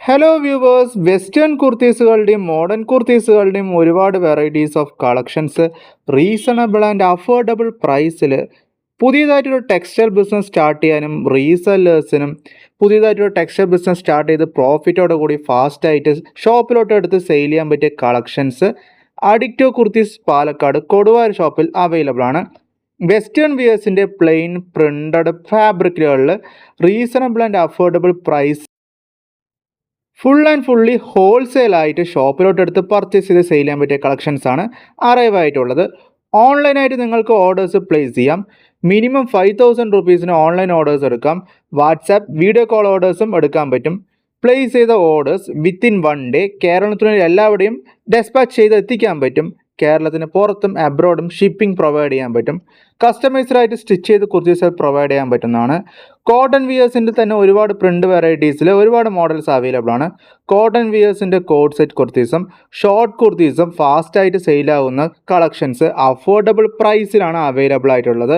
Hello viewers, western കുർത്തീസുകളുടെയും modern കുർത്തീസുകളുടെയും ഒരുപാട് varieties of collections reasonable and affordable പ്രൈസിൽ പുതിയതായിട്ടൊരു ടെക്സ്റ്റൈൽ ബിസിനസ് സ്റ്റാർട്ട് ചെയ്യാനും റീസെല്ലേഴ്സിനും പുതിയതായിട്ടൊരു ടെക്സ്റ്റൈൽ ബിസിനസ് സ്റ്റാർട്ട് ചെയ്ത് പ്രോഫിറ്റോടെ കൂടി ഫാസ്റ്റായിട്ട് ഷോപ്പിലോട്ട് എടുത്ത് സെയിൽ ചെയ്യാൻ പറ്റിയ കളക്ഷൻസ് അഡിക്റ്റോ കുർത്തീസ് പാലക്കാട് കൊടുവായൂർ ഷോപ്പിൽ അവൈലബിൾ ആണ്. വെസ്റ്റേൺ വിയേഴ്സിൻ്റെ പ്ലെയിൻ പ്രിൻ്റഡ് ഫാബ്രിക്കുകളിൽ reasonable and affordable price fully ഹോൾസെയിലായിട്ട് ഷോപ്പിലോട്ട് എടുത്ത് പർച്ചേസ് ചെയ്ത് സെയിൽ ചെയ്യാൻ പറ്റിയ കളക്ഷൻസ് ആണ് അറൈവ് ആയിട്ടുള്ളത്. ഓൺലൈനായിട്ട് നിങ്ങൾക്ക് ഓർഡേഴ്സ് പ്ലേസ് ചെയ്യാം. മിനിമം 5,000 ഓൺലൈൻ ഓർഡേഴ്സ് എടുക്കാം. വാട്സാപ്പ് വീഡിയോ കോൾ ഓർഡേഴ്സും എടുക്കാൻ പറ്റും. പ്ലേസ് ചെയ്ത ഓർഡേഴ്സ് വിത്തിൻ 1 ഡേ കേരളത്തിലെ എല്ലാവിടെയും ഡെസ്പാച്ച് ചെയ്ത് എത്തിക്കാൻ പറ്റും. കേരളത്തിന് പുറത്തും അബ്രോഡും ഷിപ്പിംഗ് പ്രൊവൈഡ് ചെയ്യാൻ പറ്റും. കസ്റ്റമൈസ്ഡായിട്ട് സ്റ്റിച്ച് ചെയ്ത് കുർത്തീസ് പ്രൊവൈഡ് ചെയ്യാൻ പറ്റുന്നതാണ്. കോട്ടൺ വിയേഴ്സിൻ്റെ തന്നെ ഒരുപാട് പ്രിൻ്റ് വെറൈറ്റീസിൽ ഒരുപാട് മോഡൽസ് അവൈലബിൾ ആണ്. കോട്ടൺ വിയേഴ്സിൻ്റെ കോഡ് സെറ്റ് കുർത്തീസും ഷോർട്ട് കുർത്തീസും ഫാസ്റ്റായിട്ട് സെയിലാവുന്ന കളക്ഷൻസ് അഫോർഡബിൾ പ്രൈസിലാണ് അവൈലബിൾ ആയിട്ടുള്ളത്.